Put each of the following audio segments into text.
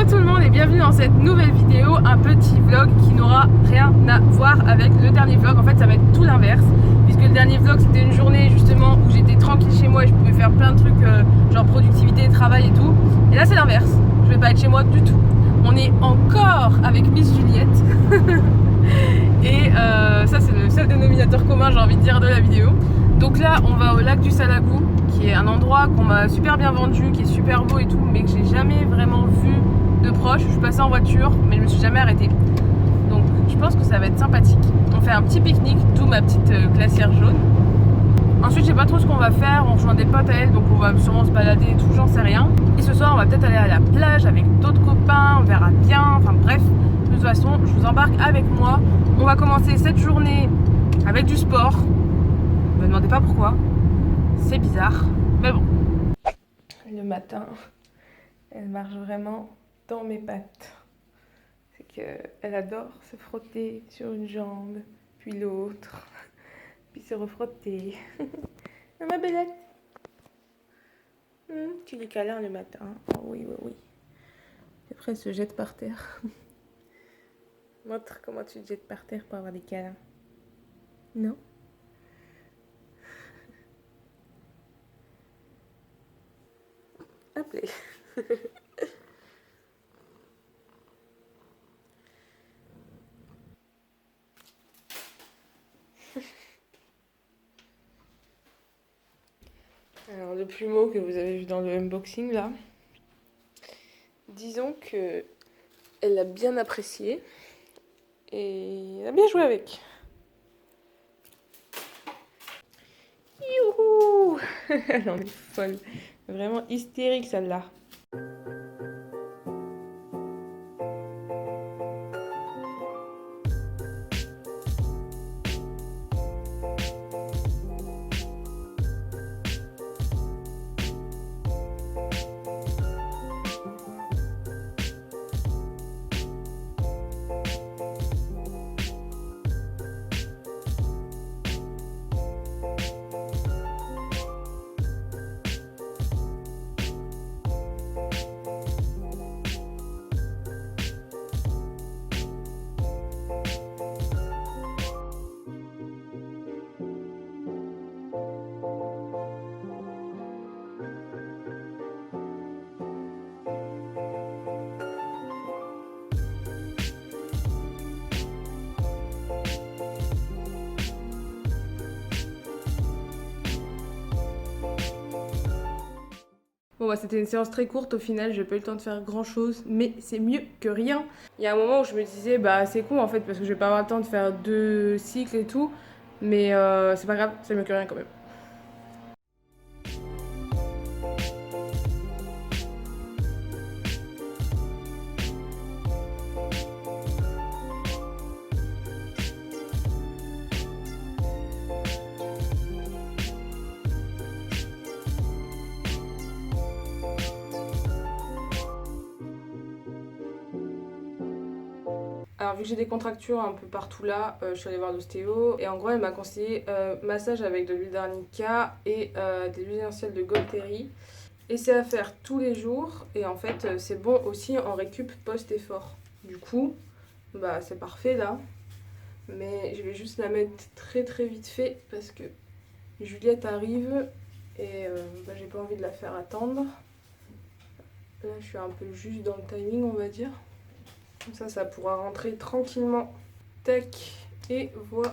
Hello tout le monde et bienvenue dans cette nouvelle vidéo, un petit vlog qui n'aura rien à voir avec le dernier vlog. En fait ça va être tout l'inverse, puisque le dernier vlog c'était une journée justement où j'étais tranquille chez moi et je pouvais faire plein de trucs genre productivité, travail et tout. Et là c'est l'inverse, je vais pas être chez moi du tout. On est encore avec Miss Juliette et ça c'est le seul dénominateur commun, j'ai envie de dire, de la vidéo. Donc là on va au lac du Salagou, qui est un endroit qu'on m'a super bien vendu, qui est super beau et tout, mais que j'ai jamais vraiment vu de proche. Je suis passée en voiture, mais je me suis jamais arrêtée. Donc je pense que ça va être sympathique. On fait un petit pique-nique, d'où ma petite glacière jaune. Ensuite, je sais pas trop ce qu'on va faire. On rejoint des potes à elle, donc on va sûrement se balader et tout, j'en sais rien. Et ce soir, on va peut-être aller à la plage avec d'autres copains, on verra bien. Enfin bref, de toute façon, je vous embarque avec moi. On va commencer cette journée avec du sport. Ne me demandez pas pourquoi. C'est bizarre, mais bon. Le matin, elle marche vraiment dans mes pattes. C'est qu'elle adore se frotter sur une jambe, puis l'autre, puis se refrotter. Ma belette. Tu les câlins le matin. Oh oui, oui, oui. Et après, elle se jette par terre. Montre comment tu te jettes par terre pour avoir des câlins. Non? Appelez. Alors le plumeau que vous avez vu dans le unboxing là, disons que elle l'a bien apprécié et elle a bien joué avec. Youhou. Elle en est folle, vraiment hystérique celle-là. Bon bah c'était une séance très courte au final, j'ai pas eu le temps de faire grand chose, mais c'est mieux que rien. Il y a un moment où je me disais bah c'est cool en fait parce que je vais pas avoir le temps de faire 2 cycles et tout, mais c'est pas grave, c'est mieux que rien quand même. Alors vu que j'ai des contractures un peu partout là, je suis allée voir l'ostéo et en gros elle m'a conseillé massage avec de l'huile d'arnica et des huiles essentielles de Golteri. Et c'est à faire tous les jours et en fait c'est bon aussi en récup post-effort. Du coup, bah c'est parfait là. Mais je vais juste la mettre très très vite fait parce que Juliette arrive et bah, j'ai pas envie de la faire attendre. Là je suis un peu juste dans le timing on va dire. Comme ça pourra rentrer tranquillement. Tac, et voilà.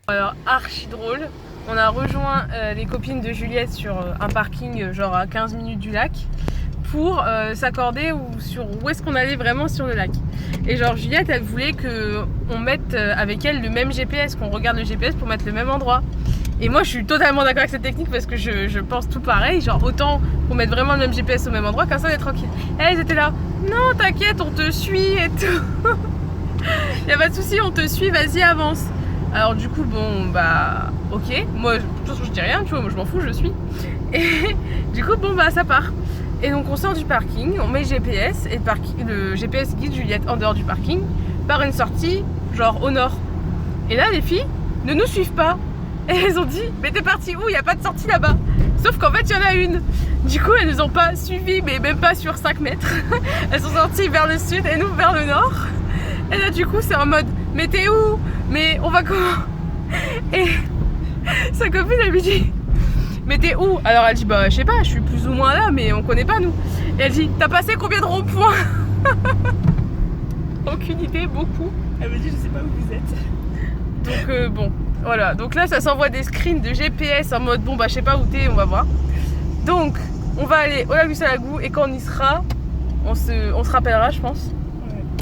Alors, archi drôle. On a rejoint les copines de Juliette sur un parking genre à 15 minutes du lac pour s'accorder sur où est-ce qu'on allait vraiment sur le lac. Et genre Juliette, elle voulait qu'on mette avec elle le même GPS, qu'on regarde le GPS pour mettre le même endroit. Et moi je suis totalement d'accord avec cette technique parce que je pense tout pareil, genre autant qu'on mette vraiment le même GPS au même endroit, comme ça on est tranquille. Et elles étaient là, non t'inquiète on te suit et tout. Y'a pas de souci, on te suit, vas-y avance. Alors du coup bon bah ok, moi de toute façon je dis rien, tu vois, moi je m'en fous, je suis. Et du coup bon bah ça part. Et donc on sort du parking, on met le GPS et le GPS guide Juliette en dehors du parking par une sortie genre au nord. Et là les filles ne nous suivent pas. Et elles ont dit, mais t'es parti où? Il n'y a pas de sortie là-bas. Sauf qu'en fait, il y en a une. Du coup, elles nous ont pas suivis, mais même pas sur 5 mètres. Elles sont sorties vers le sud et nous vers le nord. Et là, du coup, c'est en mode, mais t'es où? Mais on va comment? Et sa copine, elle lui dit, mais t'es où? Alors elle dit, bah je sais pas, je suis plus ou moins là, mais on connaît pas nous. Et elle dit, t'as passé combien de ronds-points? Aucune idée, beaucoup. Elle me dit, je sais pas où vous êtes. Donc bon, voilà. Donc là, ça s'envoie des screens de GPS en mode, bon bah je sais pas où t'es, on va voir. Donc, on va aller au lac du Salagou et quand on y sera, on se rappellera, je pense.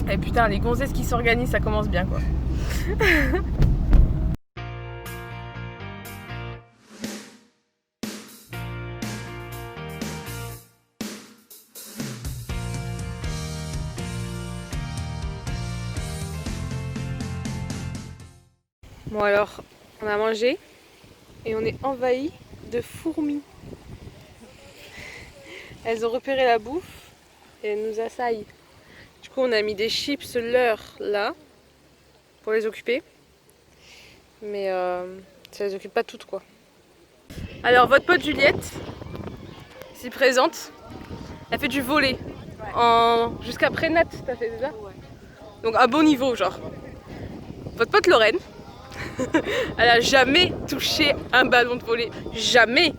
Ouais. Et putain, les gonzesses qui s'organisent, ça commence bien quoi. Bon alors, on a mangé et on est envahi de fourmis. Elles ont repéré la bouffe et elles nous assaillent. Du coup, on a mis des chips leur là pour les occuper. Mais ça les occupe pas toutes quoi. Alors, votre pote Juliette, ici présente, elle fait du volley. Jusqu'à Prénat, t'as fait ça? Ouais. Donc à bon niveau, genre. Votre pote Lorraine, elle a jamais touché un ballon de volley. Jamais.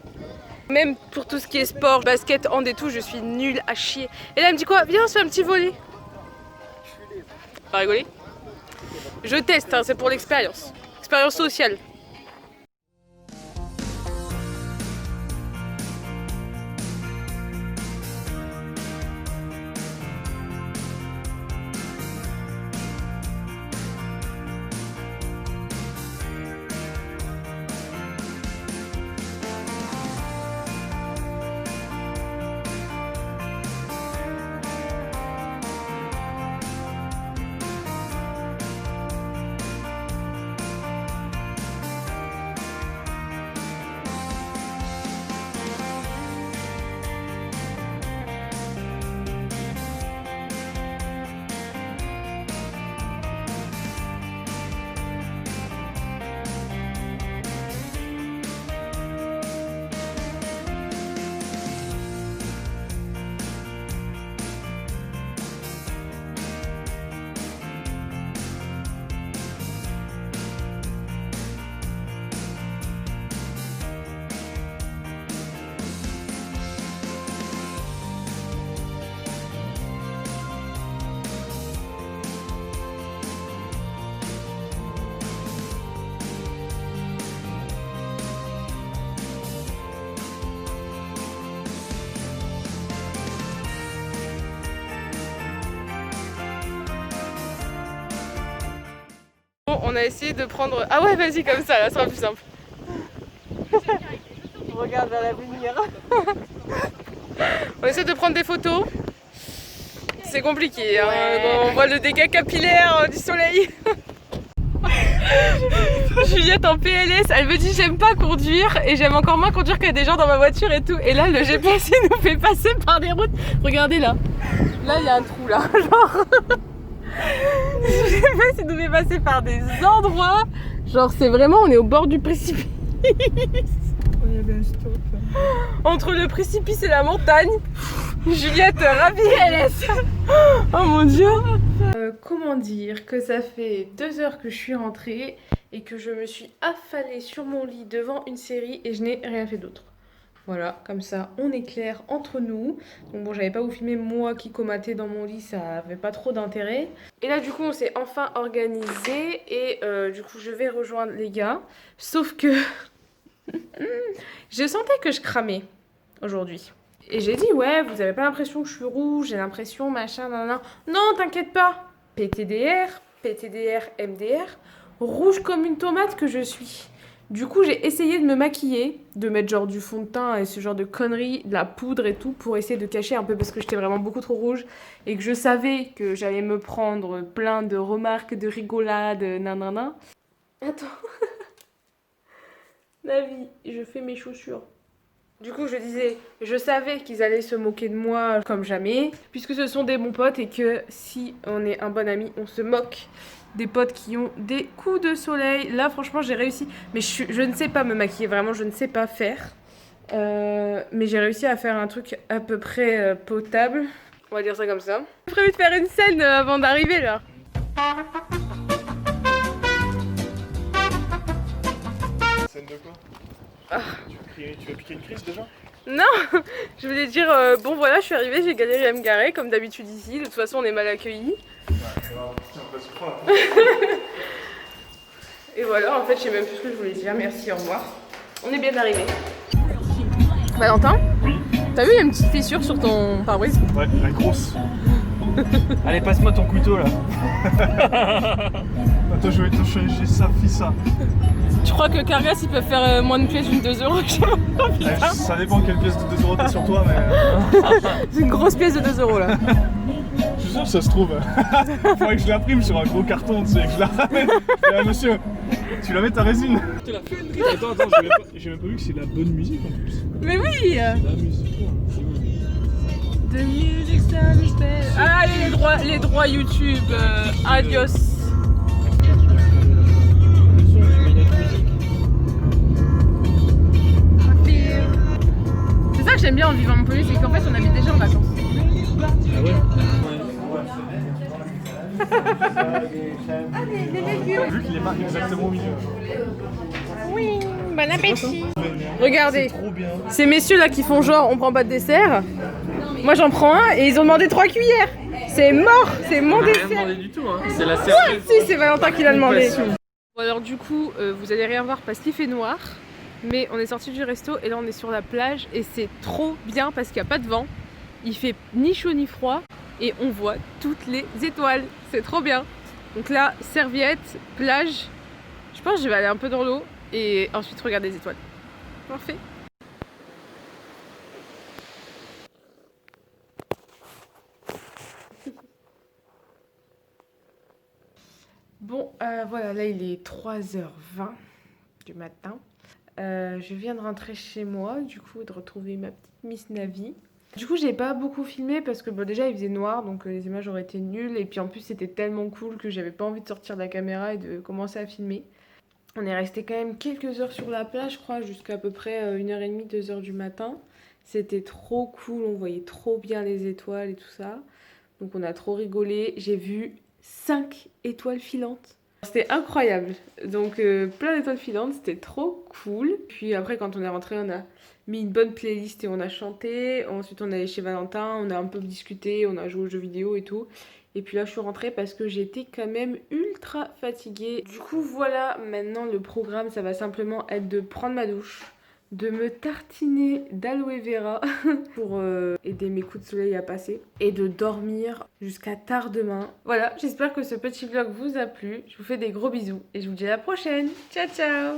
Même pour tout ce qui est sport, basket, hand et tout, je suis nulle à chier. Et là, elle me dit quoi? Viens, on se fait un petit volley. Pas rigoler? Je teste, hein, c'est pour l'expérience. Expérience sociale. On a essayé de prendre... Ah ouais, vas-y, comme ça, là, ça sera plus simple. On regarde vers l'avenir. On essaie de prendre des photos. C'est compliqué, hein. On voit le dégât capillaire du soleil. Juliette en PLS, elle me dit j'aime pas conduire et j'aime encore moins conduire qu'il y a des gens dans ma voiture et tout. Et là, le GPS il nous fait passer par des routes. Regardez là. Là, il y a un trou là. Genre... Le GPS il nous fait passer par des endroits. Genre, c'est vraiment, on est au bord du précipice. Il y avait un stop. Entre le précipice et la montagne. Juliette, ravie PLS. Oh mon dieu. Comment dire que ça fait 2 heures que je suis rentrée et que je me suis affalée sur mon lit devant une série et je n'ai rien fait d'autre. Voilà, comme ça on est clair entre nous. Donc bon, j'avais pas vous filmer moi qui comatais dans mon lit, ça avait pas trop d'intérêt. Et là du coup on s'est enfin organisé et du coup je vais rejoindre les gars. Sauf que je sentais que je cramais aujourd'hui. Et j'ai dit ouais, vous avez pas l'impression que je suis rouge, j'ai l'impression machin, nan. Non, t'inquiète pas. PTDR, MDR, rouge comme une tomate que je suis. Du coup, j'ai essayé de me maquiller, de mettre genre du fond de teint et ce genre de conneries, de la poudre et tout, pour essayer de cacher un peu parce que j'étais vraiment beaucoup trop rouge et que je savais que j'allais me prendre plein de remarques, de rigolades, nanana. Attends. Navi, je fais mes chaussures. Du coup, je disais, je savais qu'ils allaient se moquer de moi comme jamais, puisque ce sont des bons potes et que si on est un bon ami, on se moque des potes qui ont des coups de soleil. Là, franchement, j'ai réussi, mais je ne sais pas me maquiller, vraiment, je ne sais pas faire. Mais j'ai réussi à faire un truc à peu près potable. On va dire ça comme ça. J'ai prévu de faire une scène avant d'arriver là. Scène de quoi? Ah. Tu vas piquer une crise déjà? Non, je voulais dire, bon voilà, je suis arrivée, j'ai galéré à me garer comme d'habitude ici. De toute façon, on est mal accueillis. Ouais, tiens, on va se croire. Et voilà, en fait, je sais même plus ce que je voulais dire. Merci, au revoir. On est bien arrivés. Valentin? Oui. T'as vu, il y a une petite fissure sur ton pare-brise? Ouais, la grosse. Allez, passe-moi ton couteau là. Attends, je vais te changer ça, fais ça. Tu crois que Cargas, ils peuvent faire moins de pièces d'une 2 €? Ça dépend quelle pièce de 2 € t'as sur toi, mais. C'est une grosse pièce de 2 € là. Je suis sûr que ça se trouve. Faudrait que je l'imprime sur un gros carton, tu sais, que je la ramène. Et monsieur, tu la mets ta résine. Tu l'as fait une crise. Attends, j'ai même pas vu que c'est la bonne musique en plus. Mais oui! La musique, c'est bon. The music sound is better. Ah, les droits YouTube, adios. C'est ça que j'aime bien en vivant à Montpellier, c'est qu'en fait on habite déjà en vacances. Ah ouais? Vu qu'il est pas exactement au milieu. Oui, bon appétit. Regardez, Trop bien. ces messieurs là qui font genre on prend pas de dessert. Moi j'en prends un et ils ont demandé 3 cuillères. C'est mort, c'est mon dessert. Rien demandé du tout, hein. C'est la série. Si, c'est Valentin qui l'a demandé. Bon, alors du coup, vous allez rien voir parce qu'il fait noir. Mais on est sorti du resto et là on est sur la plage et c'est trop bien parce qu'il n'y a pas de vent. Il fait ni chaud ni froid et on voit toutes les étoiles. C'est trop bien. Donc là, serviette, plage. Je pense que je vais aller un peu dans l'eau et ensuite regarder les étoiles. Parfait. Bon, voilà, là il est 3h20 du matin. Je viens de rentrer chez moi, du coup, de retrouver ma petite Miss Navi. Du coup, j'ai pas beaucoup filmé parce que bon, déjà il faisait noir donc les images auraient été nulles. Et puis en plus, c'était tellement cool que j'avais pas envie de sortir de la caméra et de commencer à filmer. On est resté quand même quelques heures sur la plage, je crois, jusqu'à peu près 1h30, 2h du matin. C'était trop cool, on voyait trop bien les étoiles et tout ça. Donc on a trop rigolé. J'ai vu 5 étoiles filantes. C'était incroyable. Donc plein d'étoiles filantes, c'était trop cool. Puis après quand on est rentré, on a mis une bonne playlist et on a chanté. Ensuite on est allé chez Valentin, on a un peu discuté, on a joué aux jeux vidéo et tout. Et puis là je suis rentrée parce que j'étais quand même ultra fatiguée. Du coup voilà, maintenant le programme ça va simplement être de prendre ma douche, de me tartiner d'aloe vera pour aider mes coups de soleil à passer et de dormir jusqu'à tard demain. Voilà, j'espère que ce petit vlog vous a plu. Je vous fais des gros bisous et je vous dis à la prochaine. Ciao ciao.